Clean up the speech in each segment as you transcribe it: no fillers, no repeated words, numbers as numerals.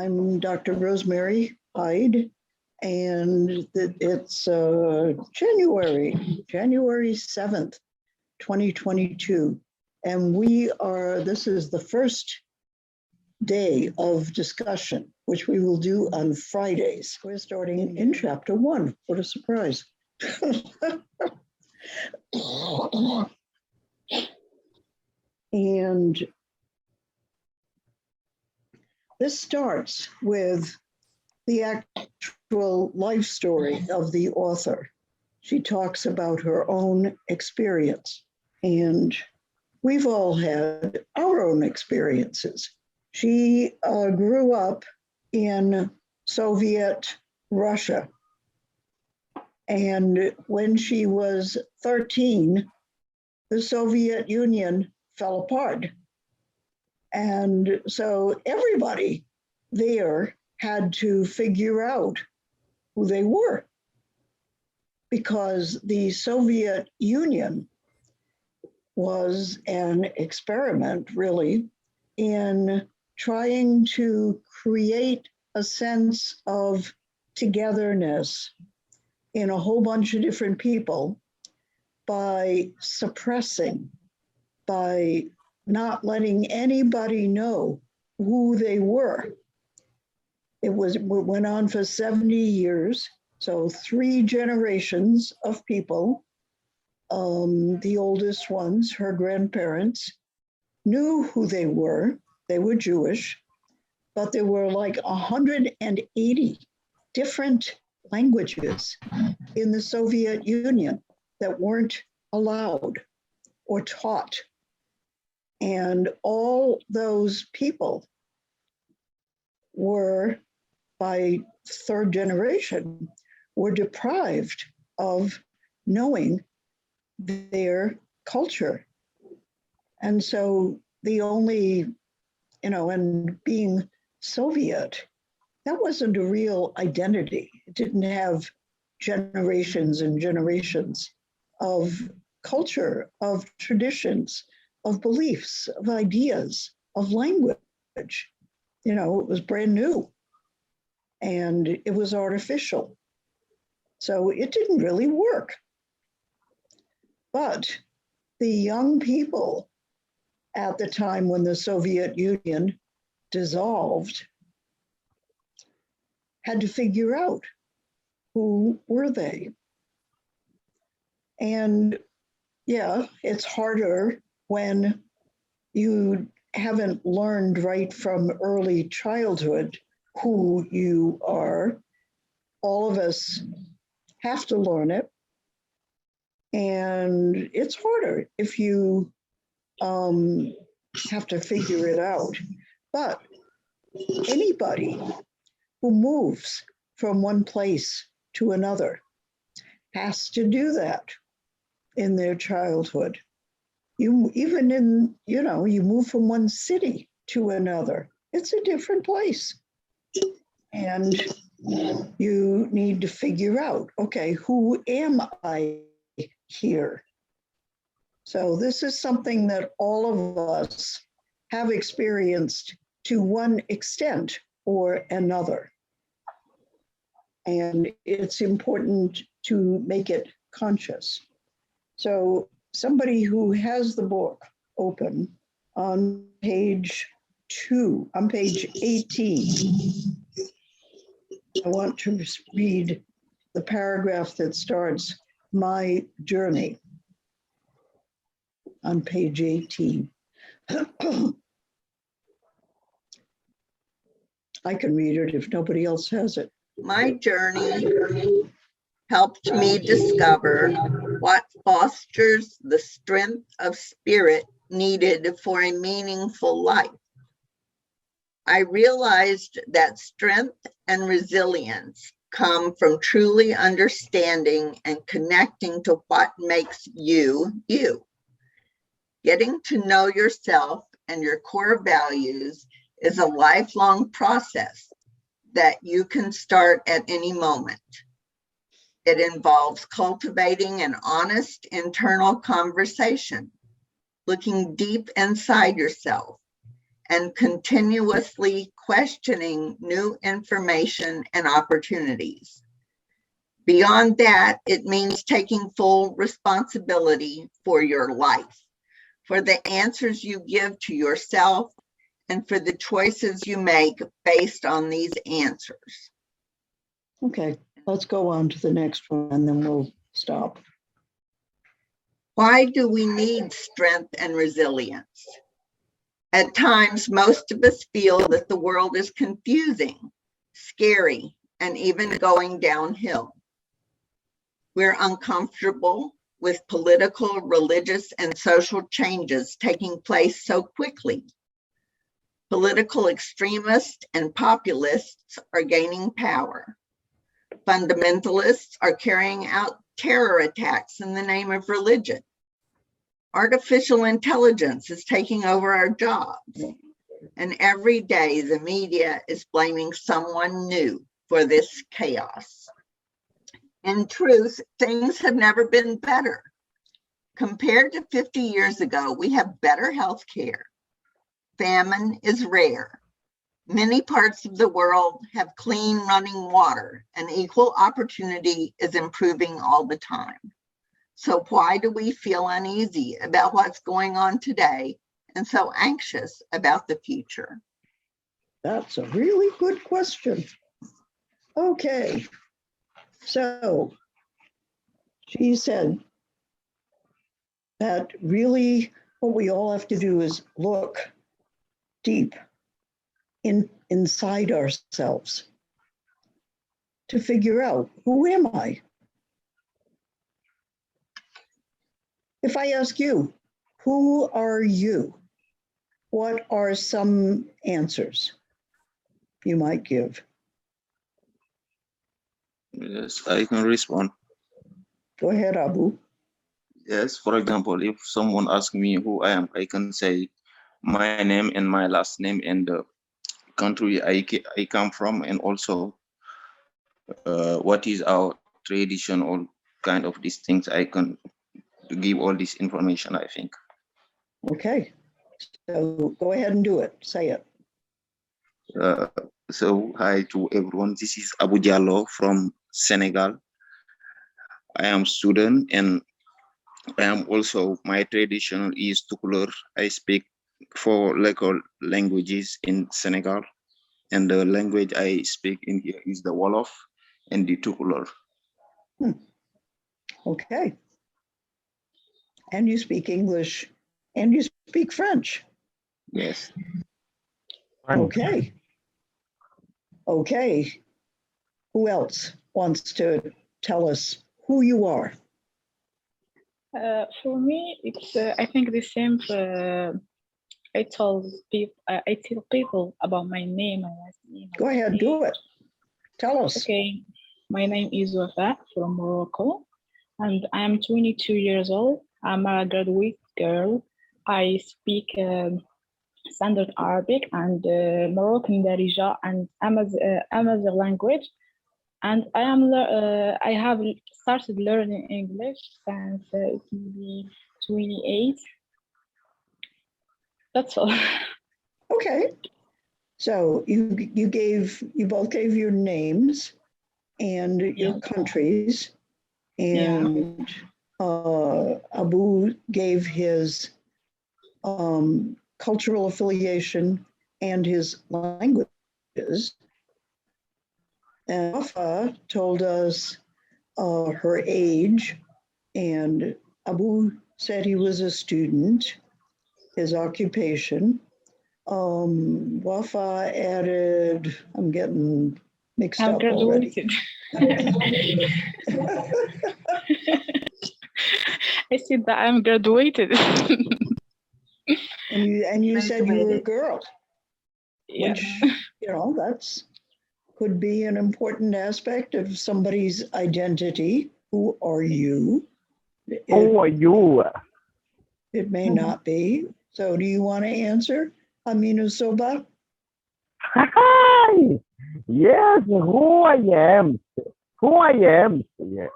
I'm Dr. Rosemary Hyde, and it's January 7th, 2022. And this is the first day of discussion, which we will do on Fridays. We're starting in chapter 1. What a surprise. And this starts with the actual life story of the author. She talks about her own experience, and we've all had our own experiences. She grew up in Soviet Russia, and when she was 13, the Soviet Union fell apart. And so everybody there had to figure out who they were, because the Soviet Union was an experiment, really, in trying to create a sense of togetherness in a whole bunch of different people by suppressing, by not letting anybody know who they were. It went on for 70 years, so 3 generations of people. The oldest ones, her grandparents, knew who they were. They were Jewish, but there were like 180 different languages in the Soviet Union that weren't allowed or taught. And all those people were, by 3rd generation, were deprived of knowing their culture. And so the only, and being Soviet, that wasn't a real identity. It didn't have generations and generations of culture, of traditions, of beliefs, of ideas, of language. It was brand new and it was artificial. So it didn't really work. But the young people at the time when the Soviet Union dissolved had to figure out who were they. And yeah, it's harder when you haven't learned right from early childhood who you are. All of us have to learn it. And it's harder if you have to figure it out. But anybody who moves from one place to another has to do that in their childhood. You move from one city to another. It's a different place. And you need to figure out, okay, who am I here? So this is something that all of us have experienced to one extent or another. And it's important to make it conscious. So somebody who has the book open on page 18, I want to read the paragraph that starts, "My journey," on page 18. I can read it if nobody else has it. My journey helped me discover what fosters the strength of spirit needed for a meaningful life. I realized that strength and resilience come from truly understanding and connecting to what makes you, you. Getting to know yourself and your core values is a lifelong process that you can start at any moment. It involves cultivating an honest internal conversation, looking deep inside yourself, and continuously questioning new information and opportunities. Beyond that, it means taking full responsibility for your life, for the answers you give to yourself, and for the choices you make based on these answers. Okay, let's go on to the next one and then we'll stop. Why do we need strength and resilience? At times, most of us feel that the world is confusing, scary, and even going downhill. We're uncomfortable with political, religious, and social changes taking place so quickly. Political extremists and populists are gaining power. Fundamentalists are carrying out terror attacks in the name of religion. Artificial intelligence is taking over our jobs. And every day the media is blaming someone new for this chaos. In truth, things have never been better. Compared to 50 years ago, we have better health care. Famine is rare. Many parts of the world have clean running water, and equal opportunity is improving all the time. So why do we feel uneasy about what's going on today and so anxious about the future? That's a really good question. Okay, so she said that really what we all have to do is look deep inside ourselves to figure out, who am I? If I ask you, who are you? What are some answers you might give? Yes, I can respond. Go ahead, Abu. Yes, for example, if someone asks me who I am, I can say my name and my last name and the country I come from, and also what is our tradition, all kind of these things. I can give all this information, I think. Okay, so go ahead and do it. Say it. Uh, so hi to everyone. This is Abu Diallo from Senegal. I am student and I am also, my tradition is Tukulur. I speak 4 local languages in Senegal, and the language I speak in here is the Wolof and the Tukulur. Okay. And you speak English and you speak French. Yes. Okay. Okay. Who else wants to tell us who you are? For me, it's I think the same. I tell people about my name, my last name. Go ahead, do it. Tell us. Okay, my name is Wafa from Morocco, and I am 22 years old. I'm a graduate girl. I speak Standard Arabic and Moroccan Darija and Amazigh language. And I have started learning English since it will be 28. That's all. Okay. So you both gave your names and your countries, and Abu gave his cultural affiliation and his languages. And Wafa told us her age, and Abu said he was a student, his occupation. Wafa added, I'm getting mixed I'm up graduated. already. I said that I'm graduated. and you said you were a girl, Yeah. which, that's could be an important aspect of somebody's identity. Who are you? Who are you? It may not be. So do you want to answer, Aminu Soba? Hi. Yes, who I am. Who I am. Yeah.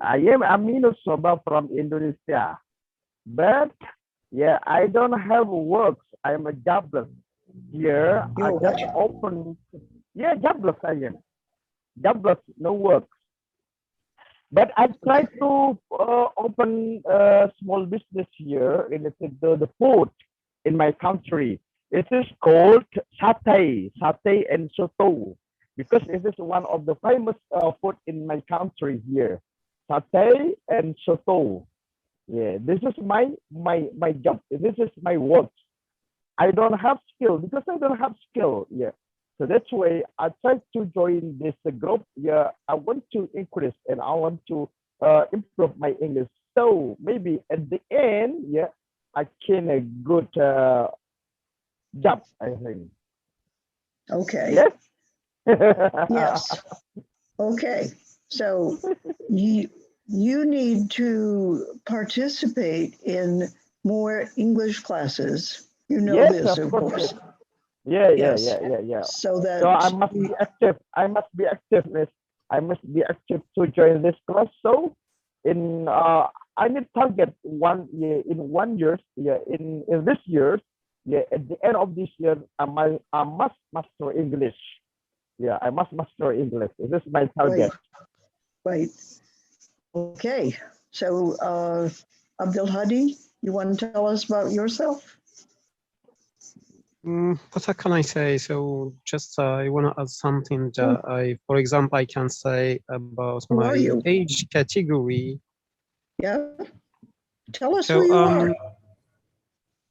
I am Aminu Soba from Indonesia. But yeah, I don't have works I am a jobless. Here, I You're just what? open. Yeah, jobless I am. Jobless, no work. But I tried to open a small business here related to the food in my country. It is called satay and soto, because it is one of the famous food in my country here. Satay and soto. Yeah, this is my job. This is my work. I don't have skill because I don't have skill. Yeah. So that's why I try to join this group. Yeah, I want to increase and I want to improve my English. So maybe at the end, yeah, I can a good job. I think. Okay. Yes. Yes. Okay. So you need to participate in more English classes. You know Yes, this, of of course. course. Yeah, yeah, Yes. yeah, yeah, yeah. So So I that must be active. I must be active, miss. I must be active to join this class. So in I need target 1 year in 1 year. Yeah, in this year. Yeah, at the end of this year, I must master English. Yeah, I must master English. This is my right, target. right. Okay. So Abdul Hadi, you want to tell us about yourself? What can I say? So just I want to add something that for example, I can say about Who are my you? age category. Yeah. Tell us who So you are.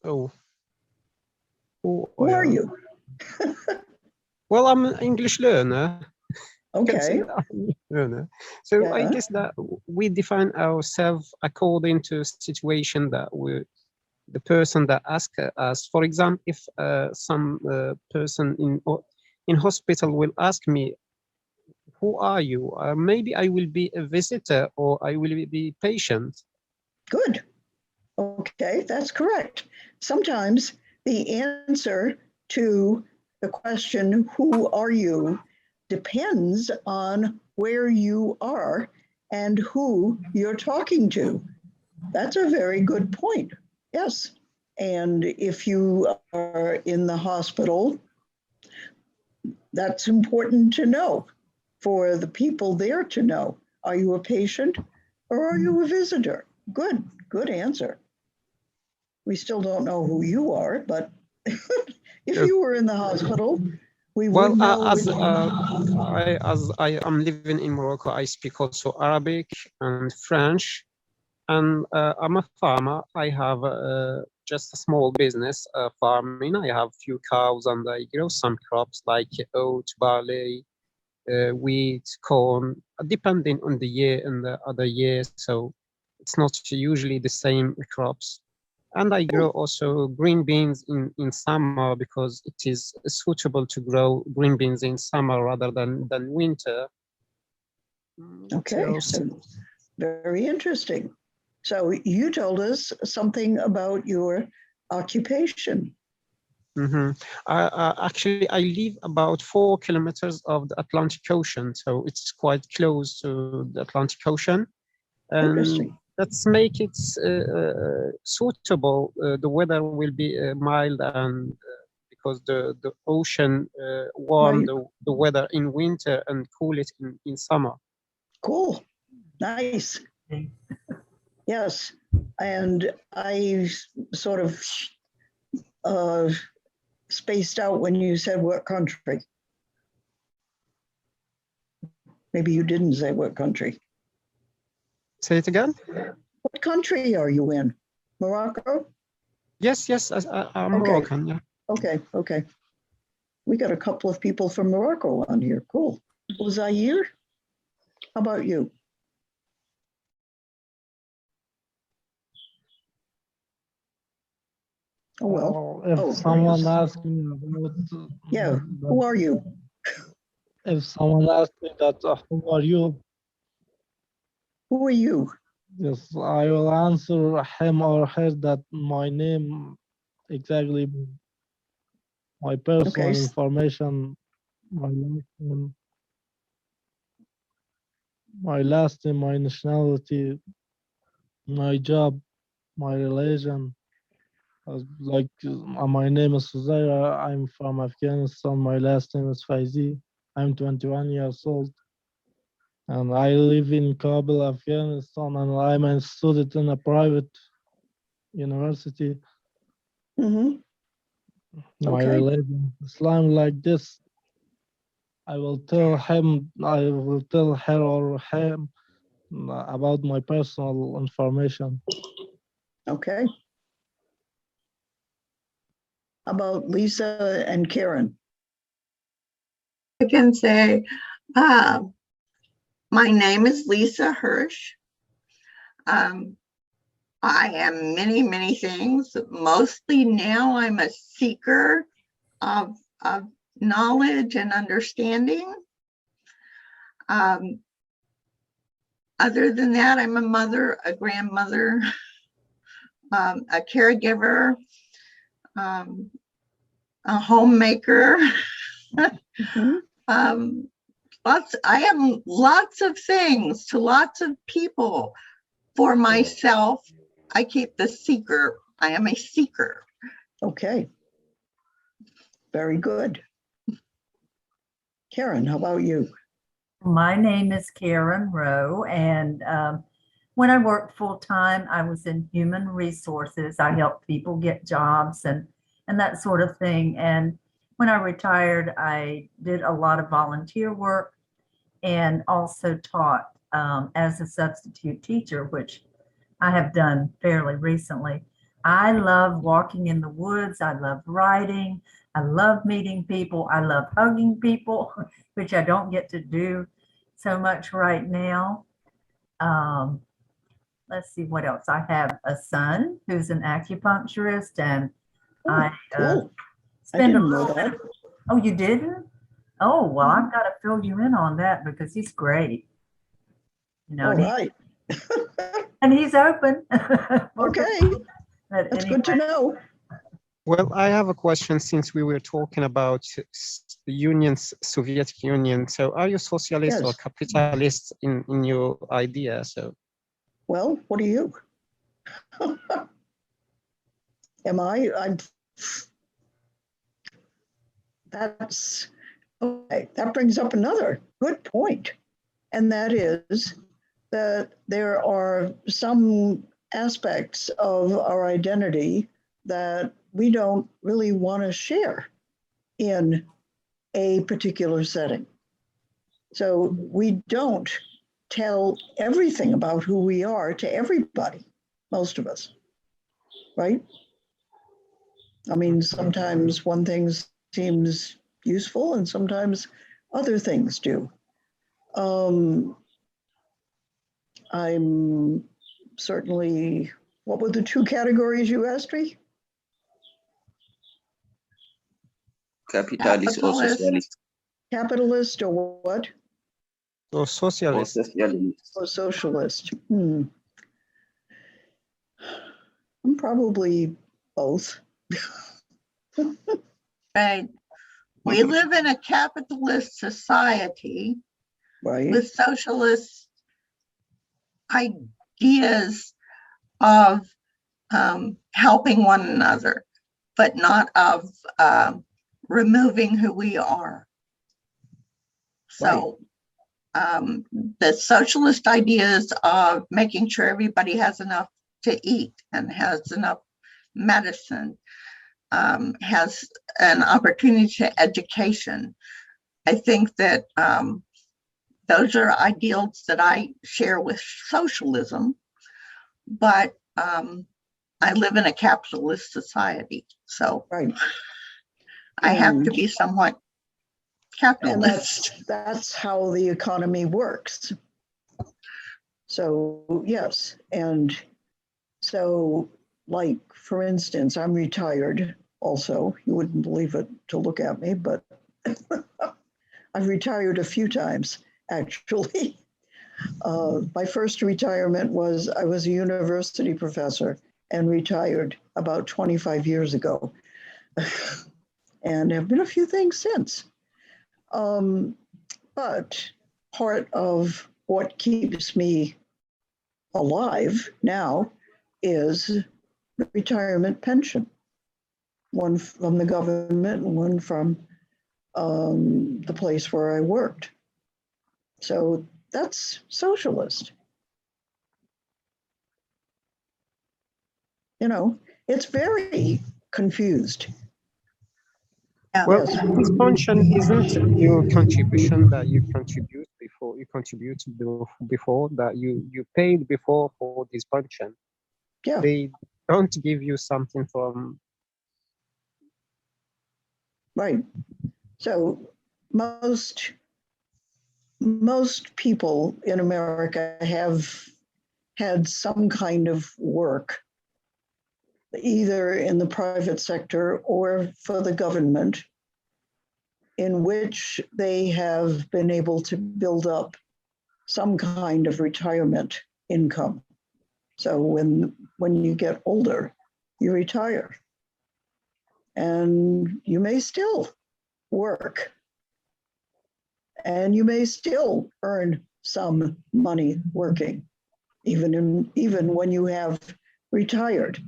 oh, who Who I are am? you? Well, I'm an English learner. You can say Okay. that I'm English learner. So I Yeah. guess that we define ourselves according to situation that we the person that asks us. For example, if some person in hospital will ask me, "Who are you?" Maybe I will be a visitor or I will be patient. Good. Okay, that's correct. Sometimes the answer to the question, who are you, depends on where you are and who you're talking to. That's a very good point. Yes. And if you are in the hospital, that's important to know for the people there to know. Are you a patient or are you a visitor? Good, good answer. We still don't know who you are, but if Uh, you were in the hospital, we Well, would know. as I am living in Morocco, I speak also Arabic and French, and I'm a farmer. I have just a small business farming. I have few cows and I grow some crops like oat, barley, wheat, corn, depending on the year and the other year. So it's not usually the same crops. And I grow also green beans in summer because it is suitable to grow green beans in summer rather than winter. What Okay, else? very interesting. So you told us something about your occupation. Mm-hmm. Actually, I live about 4 kilometers of the Atlantic Ocean, so it's quite close to the Atlantic Ocean. And Interesting. that's make it suitable. The weather will be mild and because the ocean warm Right. the weather in winter and cool it in summer. Cool. Nice. Yes. And I sort of spaced out when you said what country. Maybe you didn't say what country. Say it again? What country are you in? Morocco? Yes, I'm Okay. Moroccan, yeah. Okay, okay. We got a couple of people from Morocco on here. Cool. Zaire, how about you? Oh, well. If someone asks me about, Yeah, who are you? if someone asks me that, who are you? Who are you? Yes, I will answer him or her that my name exactly, my personal Okay. information, my last name, my nationality, my job, my religion, Like my name is Suzaira. I'm from Afghanistan. My last name is Faizi. I'm 21 years old, and I live in Kabul, Afghanistan. And I'm a student in a private university. Mhm. My Okay. religion, Islam, like this. I will tell him. I will tell her or him about my personal information. Okay. How about Lisa and Karen? I can say, my name is Lisa Hirsch. I am many, many things. Mostly now I'm a seeker of knowledge and understanding. Other than that, I'm a mother, a grandmother, a caregiver, a homemaker. Mhm. I am lots of things to lots of people. For myself, I keep the seeker. I am a seeker. Okay. Very good. Karen, how about you? My name is Karen Rowe, and when I worked full-time, I was in human resources. I helped people get jobs and that sort of thing. And when I retired, I did a lot of volunteer work and also taught as a substitute teacher, which I have done fairly recently. I love walking in the woods. I love writing. I love meeting people. I love hugging people, which I don't get to do so much right now. Let's see what else. I have a son who's an acupuncturist, and Oh, I cool. I spend a didn't know little that. bit. Oh, you didn't? Oh, well, I've got to fill you in on that because he's great. You know, All right. and he's open. Okay. But That's anyway, good to know. Well, I have a question since we were talking about the Union's Soviet Union. So are you socialist or Yes. capitalist in your idea? So Well, what are you? Am I? That's okay. That brings up another good point. And that is that there are some aspects of our identity that we don't really want to share in a particular setting. So we don't tell everything about who we are to everybody, most of us, right? I mean, sometimes one thing seems useful and sometimes other things do. I'm certainly, what were the two categories you asked me? Capitalist or Capitalist. socialist? Capitalist or what? or Or socialist? socialist? Or socialist? I'm probably both. Right. We live in a capitalist society Right. with socialist ideas of helping one another, but not of removing who we are. So the socialist ideas of making sure everybody has enough to eat and has enough medicine, has an opportunity to education. I think that those are ideals that I share with socialism, but I live in a capitalist society, so Right. I have to And- be somewhat And capitalist. that's how the economy works. So yes, and so like for instance, I'm retired also. You wouldn't believe it to look at me, but I've retired a few times actually. My first retirement was I was a university professor and retired about 25 years ago. And there have been a few things since. But part of what keeps me alive now is the retirement pension. one from the government and one from the place where I worked. So that's socialist. You know, it's very confused. Well, Yes. this pension isn't your contribution that you contribute before you contribute before that you paid before for this pension. Yeah. They don't give you something from. Right. So most people in America have had some kind of work, either in the private sector or for the government, in which they have been able to build up some kind of retirement income. So when you get older, you retire. And you may still work. And you may still earn some money working, even when you have retired.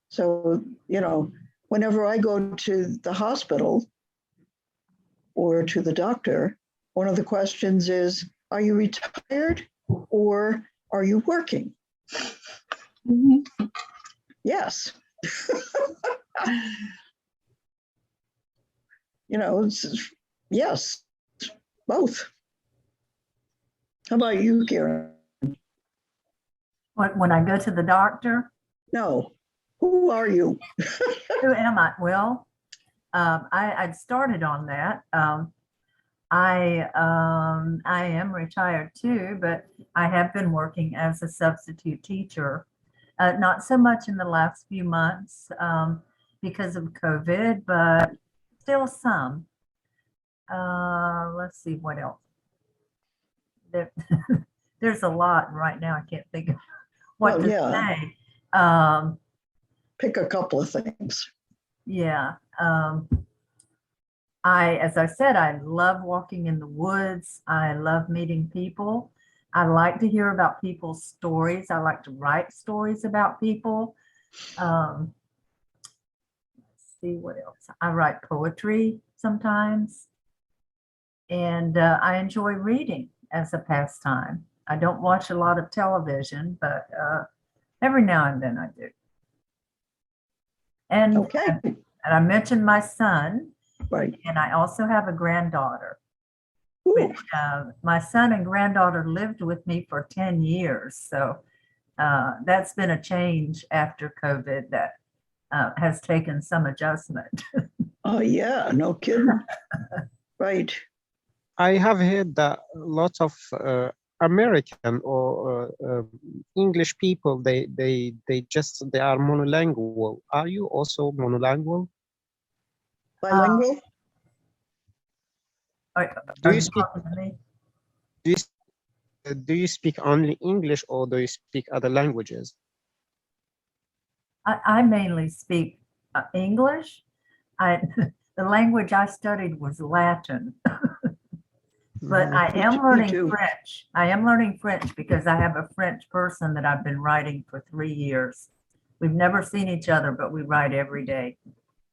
So, you know, whenever I go to the hospital or to the doctor, one of the questions is, are you retired or are you working? Yes. You know, yes, both. How about you, Karen? When I go to the doctor, No. Who are you? who am I? Well, I'd started on that. I am retired too, but I have been working as a substitute teacher, not so much in the last few months because of COVID, but still some. Let's see what else. There's a lot, and right now I can't think of what to say. Pick a couple of things. Yeah. As I said, I love walking in the woods. I love meeting people. I like to hear about people's stories. I like to write stories about people. Let's see what else. I write poetry sometimes. And I enjoy reading as a pastime. I don't watch a lot of television, but every now and then I do. And, okay. And I mentioned my son. Right. And I also have a granddaughter. Which, my son and granddaughter lived with me for 10 years. So that's been a change after COVID that has taken some adjustment. Oh, yeah, no kidding. Right. I have heard that lots of American or English people, they are monolingual. Are you also monolingual? Bilingual? Do you speak only English or do you speak other languages? I mainly speak English. The language I studied was Latin. But I am learning French. I am learning French because I have a French person that I've been writing for 3 years. We've never seen each other, but we write every day.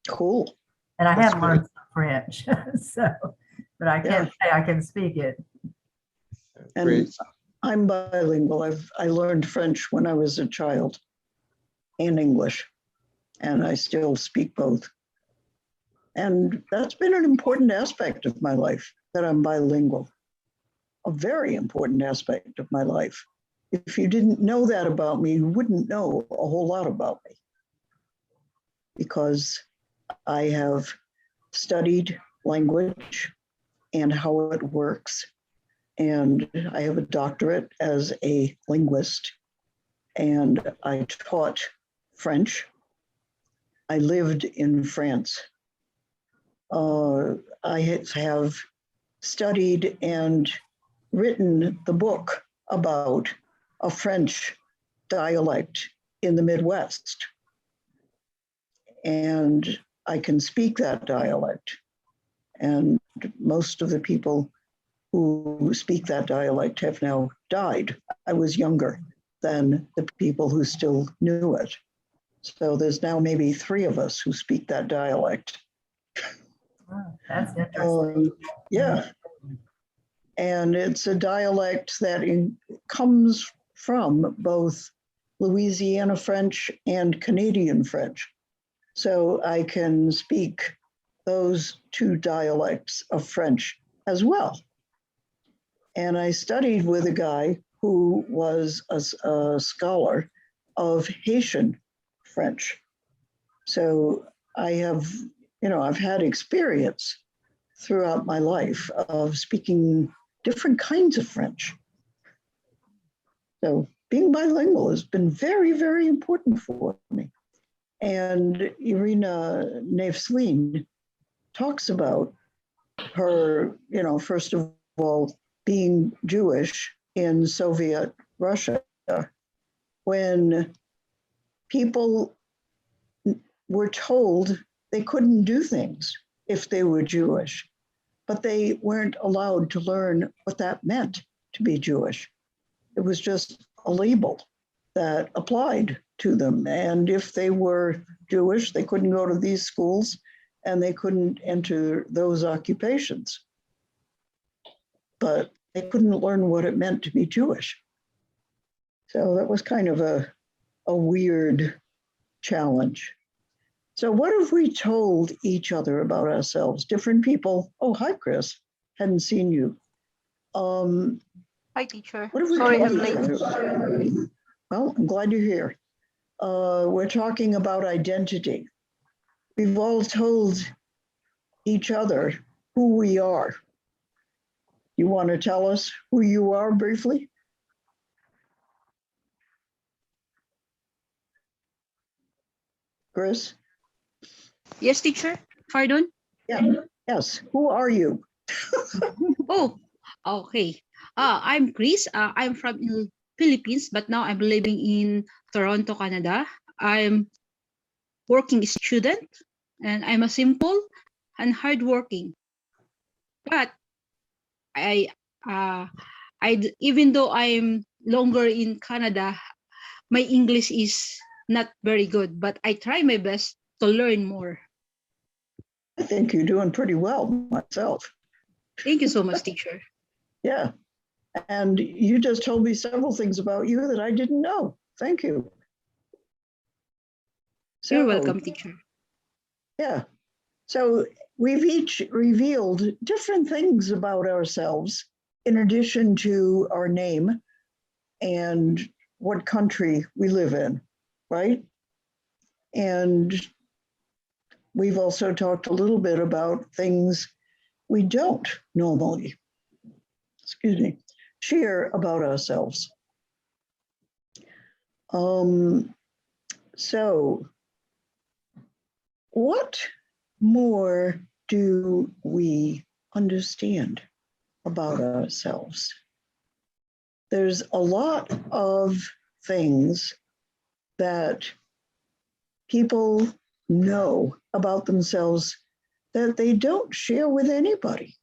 Cool. And I have learned some French, so, but I can't say I can speak it. And great. I'm bilingual. I learned French when I was a child and English, and I still speak both. And that's been an important aspect of my life, that I'm bilingual. A very important aspect of my life. If you didn't know that about me, you wouldn't know a whole lot about me. Because I have studied language and how it works. And I have a doctorate as a linguist. And I taught French. I lived in France. I have studied and written the book about a French dialect in the Midwest. And I can speak that dialect. And most of the people who speak that dialect have now died. I was younger than the people who still knew it. So there's now maybe 3 of us who speak that dialect. Oh, that's interesting. Yeah. And it's a dialect that comes from both Louisiana French and Canadian French. So I can speak those 2 dialects of French as well. And I studied with a guy who was a scholar of Haitian French. So I have, I've had experience throughout my life of speaking different kinds of French. So being bilingual has been very, very important for me. And Irina Nevzlin talks about her, first of all, being Jewish in Soviet Russia, when people were told they couldn't do things if they were Jewish, but they weren't allowed to learn what that meant to be Jewish. It was just a label that applied to them. And if they were Jewish, they couldn't go to these schools and they couldn't enter those occupations. But they couldn't learn what it meant to be Jewish. So that was kind of a weird challenge. So what have we told each other about ourselves? Different people. Oh, hi, Chris. Hadn't seen you. Hi, teacher. What have we Sorry, told I'm each late. other? Well, I'm glad you're here. We're talking about identity. We've all told each other who we are. You want to tell us who you are briefly? Chris? Yes, teacher. Pardon? Yeah. Yes. Who are you? Oh, okay. I'm Chris. I'm from the Philippines, but now I'm living in Toronto, Canada. I'm working student, and I'm a simple and hardworking. But even though I'm longer in Canada, my English is not very good. But I try my best to learn more. I think you're doing pretty well myself. Thank you so much, teacher. Yeah. And you just told me several things about you that I didn't know. Thank you. You're welcome, teacher. Yeah. So we've each revealed different things about ourselves in addition to our name and what country we live in, right? And we've also talked a little bit about things we don't normally, share about ourselves. So what more do we understand about ourselves? There's a lot of things that people know about themselves that they don't share with anybody.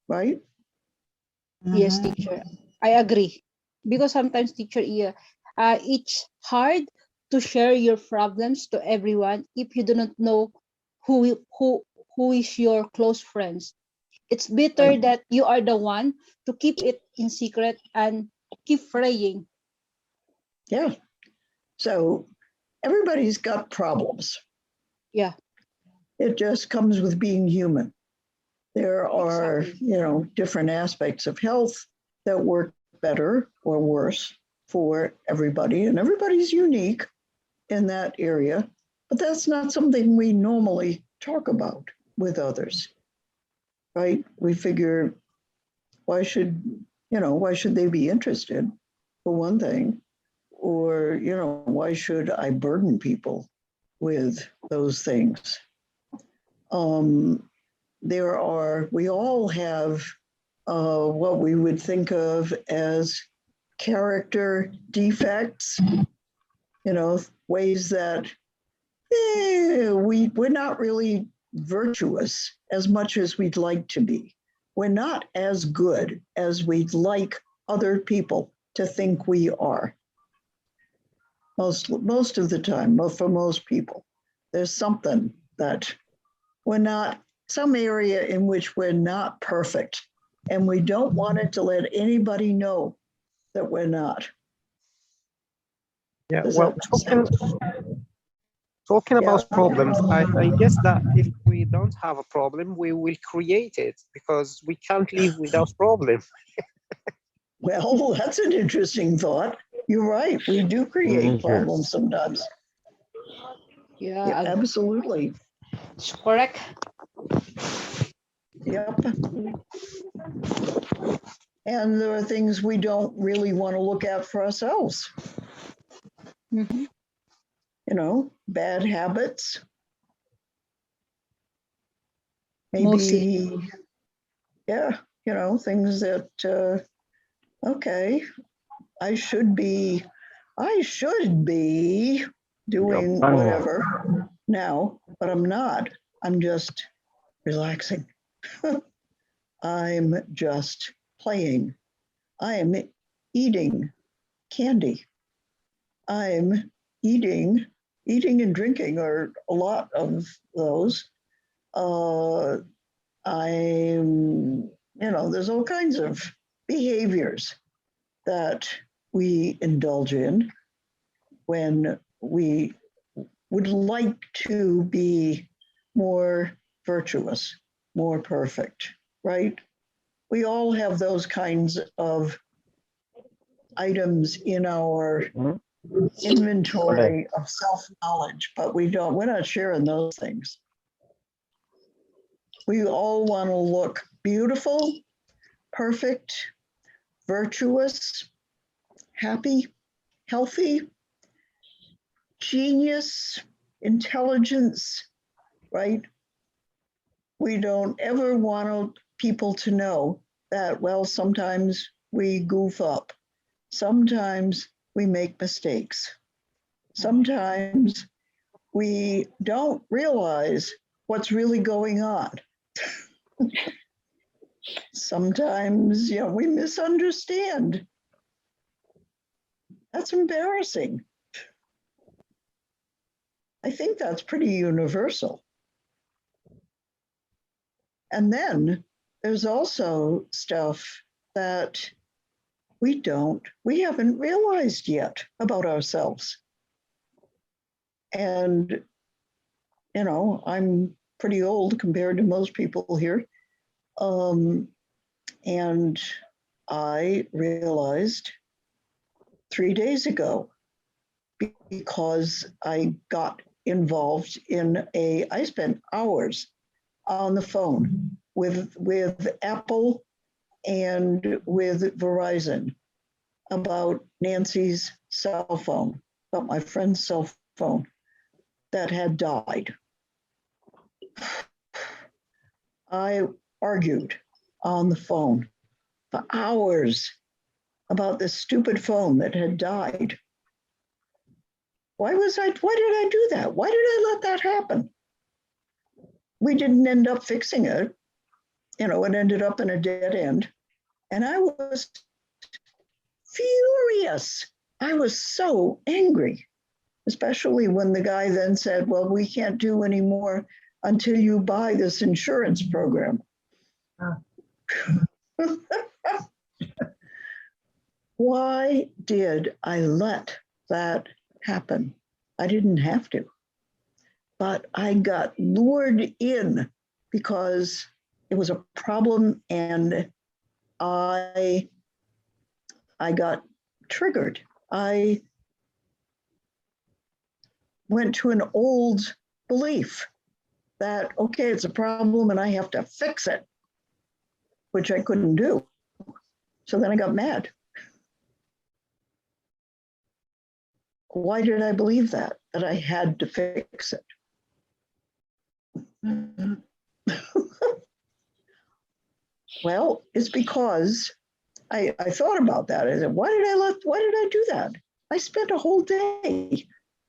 Right? Yes, teacher. I agree. Because sometimes, teacher, it's hard to share your problems to everyone if you do not know who is your close friends. It's better Right. that you are the one to keep it in secret and keep praying. Yeah. So everybody's got problems. Yeah. It just comes with being human. There are, Exactly. different aspects of health that work better or worse for everybody, and everybody's unique in that area, but that's not something we normally talk about with others, right? We figure, why should they be interested, for one thing, or, why should I burden people with those things? We all have what we would think of as character defects, ways that we're not really virtuous as much as we'd like to be. We're not as good as we'd like other people to think we are. most of the time, for most people. There's something that we're not, some area in which we're not perfect, and we don't want it to let anybody know that we're not. Yeah, Does well, that make sense? talking about Yeah. problems, I guess that if we don't have a problem, we will create it because we can't live without problems. Well, that's an interesting thought. You're right. We do create problems sometimes. Yeah, Yeah, absolutely. it's correct. Yep. And there are things we don't really want to look at for ourselves. Mhm. You know, bad habits. Maybe, Mostly. yeah, you know, things that, okay, I should be doing whatever now, but I'm not. I'm just relaxing. I'm just playing. I am eating candy. I'm eating and drinking are a lot of those. I'm, you know, there's all kinds of behaviors that we indulge in when we would like to be more virtuous, more perfect, right? We all have those kinds of items in our inventory of self-knowledge, but we're not sharing those things. We all want to look beautiful, perfect, virtuous, happy, healthy, genius, intelligence, right? We don't ever want people to know that, well, sometimes we goof up. Sometimes we make mistakes. Sometimes we don't realize what's really going on. Sometimes, you know, we misunderstand. That's embarrassing. I think that's pretty universal. And then there's also stuff that we haven't realized yet about ourselves. And, you know, I'm pretty old compared to most people here. And I realized 3 days ago, because I got involved in I spent hours on the phone with Apple and with Verizon about Nancy's cell phone, about my friend's cell phone that had died. I argued on the phone for hours about this stupid phone that had died. Why did I do that? Why did I let that happen? We didn't end up fixing it. You know, it ended up in a dead end. And I was furious. I was so angry, especially when the guy then said, well, we can't do any more until you buy this insurance program. Why did I let that happen? I didn't have to, but I got lured in because it was a problem and I got triggered. I went to an old belief that, okay, it's a problem and I have to fix it, which I couldn't do. So then I got mad. Why did I believe that I had to fix it? Well, it's because I thought about that. I said, why did I do that? I spent a whole day,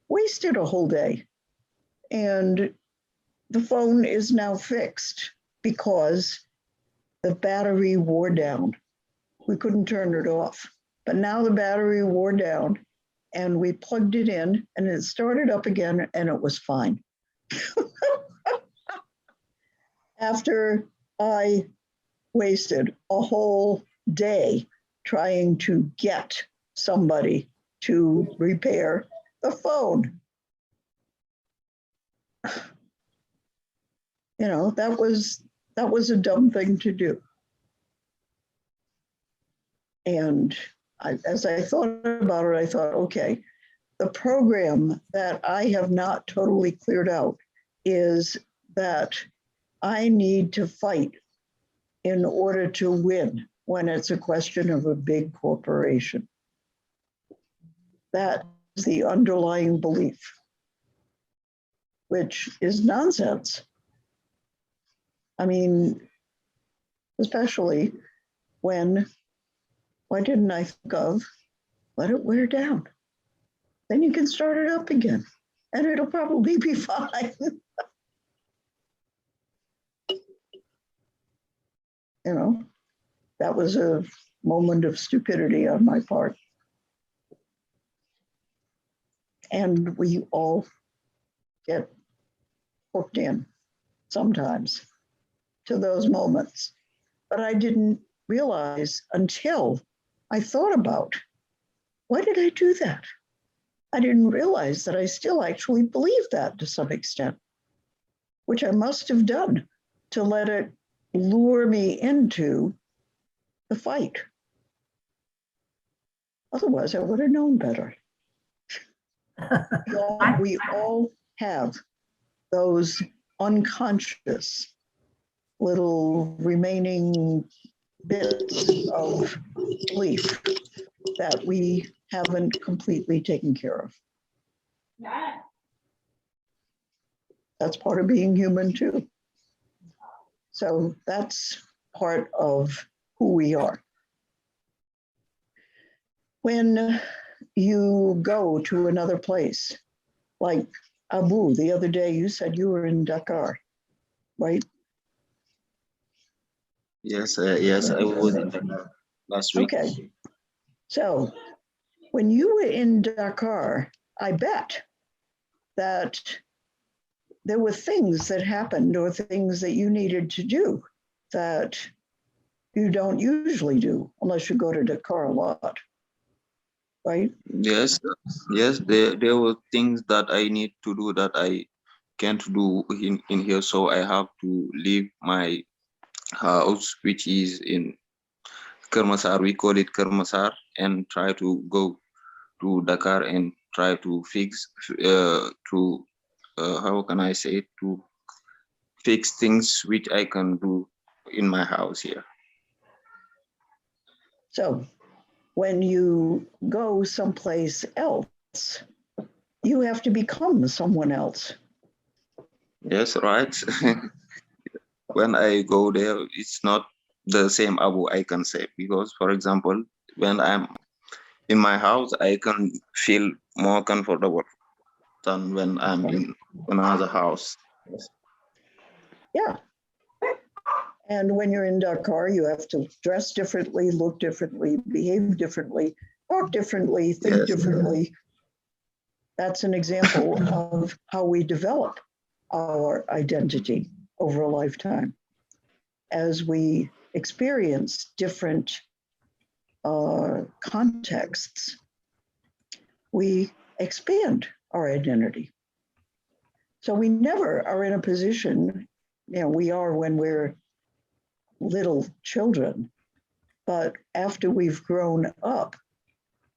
wasted a whole day. And the phone is now fixed because the battery wore down. We couldn't turn it off, but now the battery wore down and we plugged it in and it started up again and it was fine. After I wasted a whole day trying to get somebody to repair the phone. You know, that was a dumb thing to do. And as I thought about it, I thought, okay, the program that I have not totally cleared out is that I need to fight in order to win when it's a question of a big corporation. That's the underlying belief, which is nonsense. I mean, especially when, why didn't I think of, let it wear down? Then you can start it up again and it'll probably be fine. You know, that was a moment of stupidity on my part. And we all get hooked in sometimes to those moments. But I didn't realize until I thought about, why did I do that? I didn't realize that I still actually believe that to some extent, which I must have done to let it lure me into the fight. Otherwise, I would have known better. We all have those unconscious little remaining bits of belief that we haven't completely taken care of. That's part of being human too. So that's part of who we are. When you go to another place, like Abu, the other day you said you were in Dakar, right? Yes, yes, I was in Dakar last week. Okay. So when you were in Dakar, I bet that there were things that happened or things that you needed to do that you don't usually do unless you go to Dakar a lot, right? Yes, yes, there were things that I need to do that I can't do in here, so I have to leave my house, which is in Kermasar. We call it Kermasar, and try to go to Dakar and try to fix how can I say it, to fix things which I can do in my house here. So when you go someplace else, you have to become someone else. Yes, right. When I go there, it's not the same Abu I can say, because, for example, when I'm in my house, I can feel more comfortable than when I'm in another house. Yes. Yeah. And when you're in Dakar, you have to dress differently, look differently, behave differently, talk differently, think Yes. differently. That's an example of how we develop our identity over a lifetime. As we experience different contexts, we expand our identity. So we never are in a position, you know, we are when we're little children, but after we've grown up,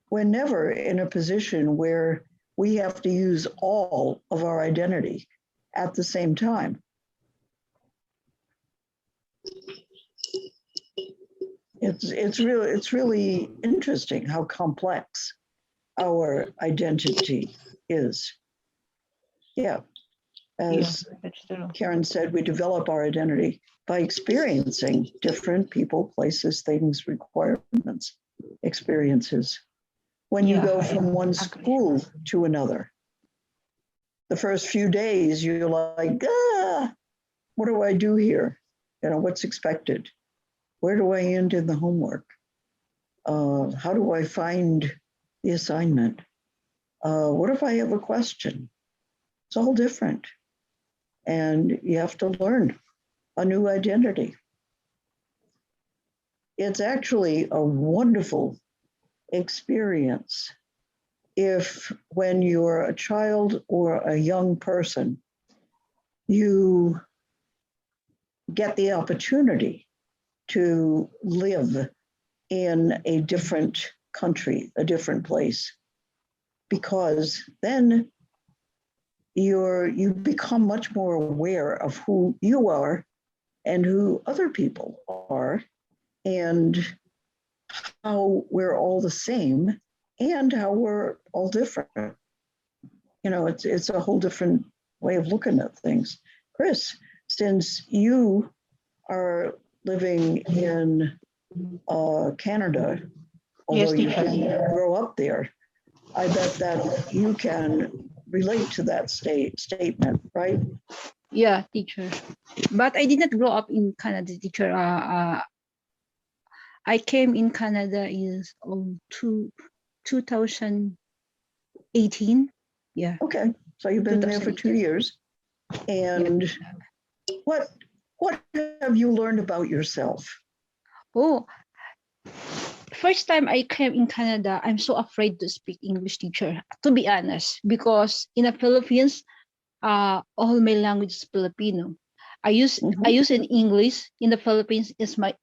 we're never in a position where we have to use all of our identity at the same time. It's really interesting how complex our identity is. Yeah, as That's true. Karen said, we develop our identity by experiencing different people, places, things, requirements, experiences. When you Yeah, go I from one agree. school to another, the first few days you're like, what do I do here? You know, what's expected? Where do I end in the homework? How do I find the assignment? What if I have a question? It's all different. And you have to learn a new identity. It's actually a wonderful experience if, when you're a child or a young person, you get the opportunity to live in a different country, a different place, because then you become much more aware of who you are and who other people are, and how we're all the same and how we're all different. You know, it's a whole different way of looking at things. Chris, since you are living in Canada, although you didn't grow up there, I bet that you can relate to that statement, right? Yeah, teacher. But I did not grow up in Canada, teacher. I came in Canada in 2018. Yeah. Okay, so you've been there for 2 years. And what have you learned about yourself? Oh, first time I came in Canada, I'm so afraid to speak English, teacher, to be honest, because in the Philippines, all my language is Filipino. I use in English in the Philippines is my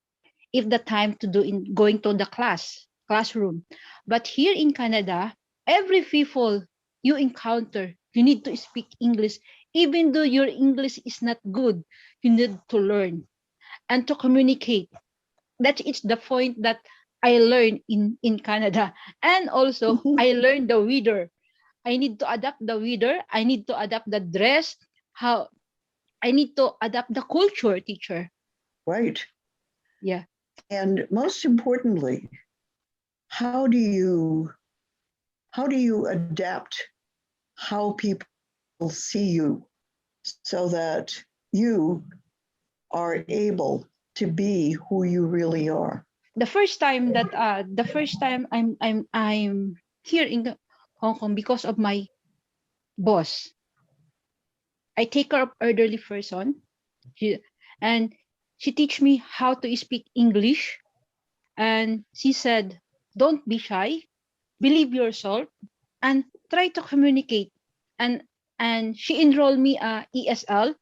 if the time to do in going to the classroom. But here in Canada, every people you encounter, you need to speak English. Even though your English is not good, you need to learn and to communicate. That is the point that I learned in Canada. And also I learned the weather. I need to adapt the weather. I need to adapt the dress. How I need to adapt the culture, teacher. Right. Yeah. And most importantly, how do you adapt how people see you so that you are able to be who you really are? The first time I'm here in Hong Kong because of my boss. I take care of elderly person, and she teach me how to speak English, and she said, "Don't be shy, believe yourself, and try to communicate." And she enrolled me ESL.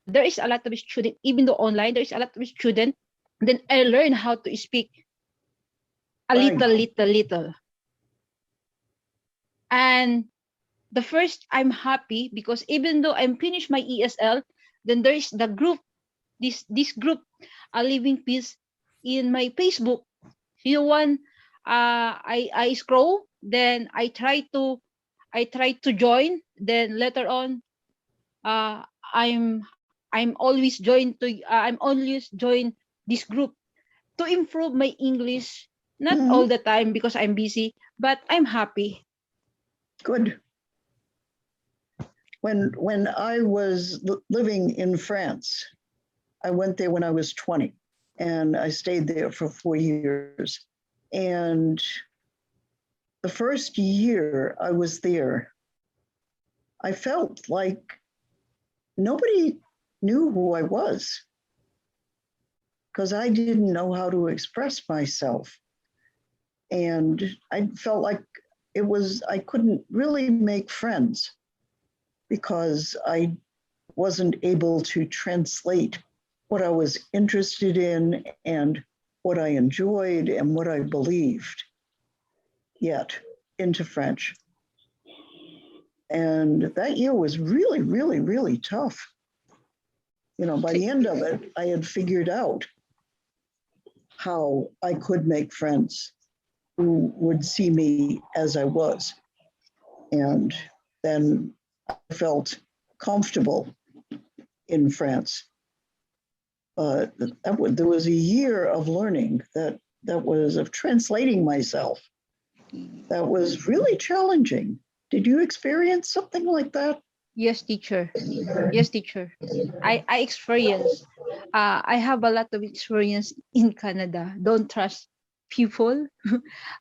There is a lot of student, even though online there is a lot of student. Then I learned how to speak a little. And the first, I'm happy because even though I'm finished my ESL, then there is the group, this group, a living peace in my Facebook. You want, I scroll, then I try to join. Then later on, I'm always join this group to improve my English. Not all the time because I'm busy, but I'm happy. Good. When I was living in France, I went there when I was 20, and I stayed there for 4 years. And the first year I was there, I felt like nobody knew who I was because I didn't know how to express myself. And I felt like I couldn't really make friends because I wasn't able to translate what I was interested in and what I enjoyed and what I believed yet into French. And that year was really, really, really tough. You know, by the end of it, I had figured out how I could make friends who would see me as I was. And then I felt comfortable in France. But there was a year of learning that was of translating myself. That was really challenging. Did you experience something like that? Yes, teacher. Yes, teacher. I experienced. I have a lot of experience in Canada. Don't trust people.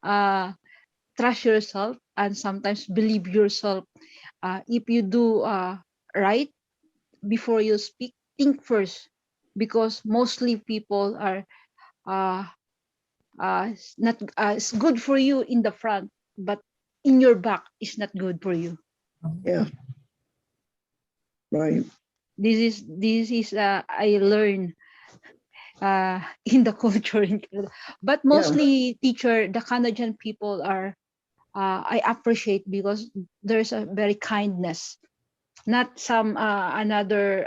Trust yourself. and sometimes believe yourself. If you do right before you speak, think first, because mostly people are not it's good for you in the front, but in your back is not good for you. Yeah. Right. This is I learned in the culture in Canada. But mostly teacher, the Canadian people are I appreciate because there's a very kindness, not some another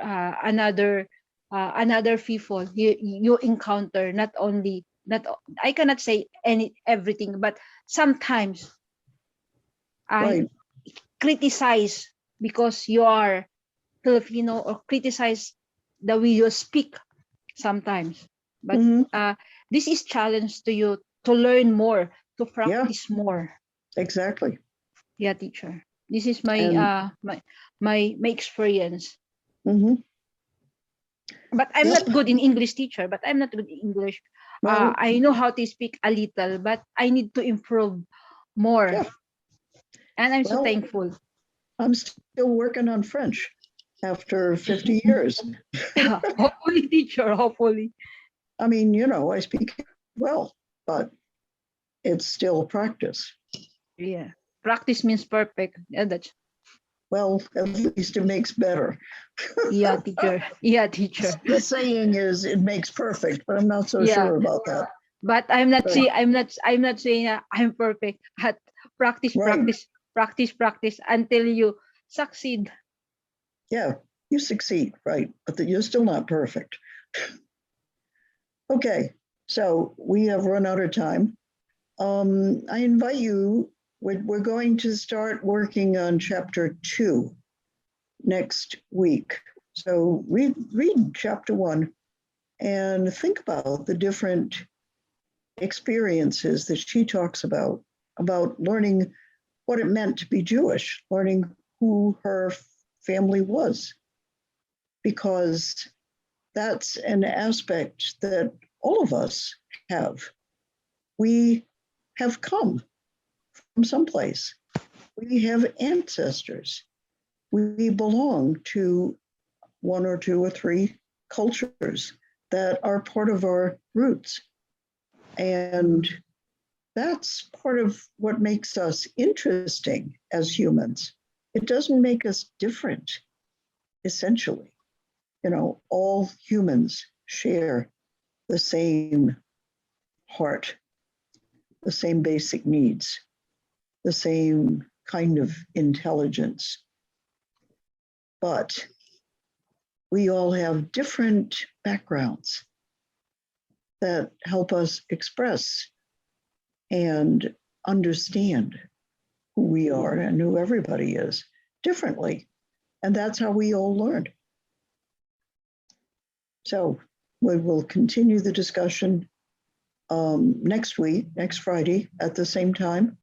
people you encounter. Not only not I cannot say everything, but sometimes I Right. criticize because you are Filipino, or criticize the way you speak sometimes. But this is challenge to you to learn more, to practice more. Exactly. Yeah, teacher. This is my And- my experience. Mhm. But I'm Yep. not good in English, teacher. But I'm not good in English. Well, I know how to speak a little, but I need to improve more. Yeah. And I'm so Well, thankful. I'm still working on French after 50 years. Hopefully, teacher, hopefully. I mean, I speak well, but it's still practice. Yeah. Practice means perfect. Yeah, that's Well, at least it makes better. yeah, teacher. Yeah, teacher. The saying is it makes perfect, but I'm not so Yeah. sure about that. But I'm not Right. saying I'm not saying I'm perfect. At practice, Right. practice until you succeed. Yeah, you succeed, right? But you're still not perfect. Okay, so we have run out of time. I invite you, we're going to start working on chapter 2 next week. So read chapter 1 and think about the different experiences that she talks about learning what it meant to be Jewish, learning who her family was, because that's an aspect that all of us have. We have come from someplace. We have ancestors. We belong to 1 or 2 or 3 cultures that are part of our roots. And that's part of what makes us interesting as humans. It doesn't make us different, essentially. All humans share the same heart, the same basic needs, the same kind of intelligence. But we all have different backgrounds that help us express and understand who we are and who everybody is differently. And that's how we all learned. So we will continue the discussion next week, next Friday at the same time.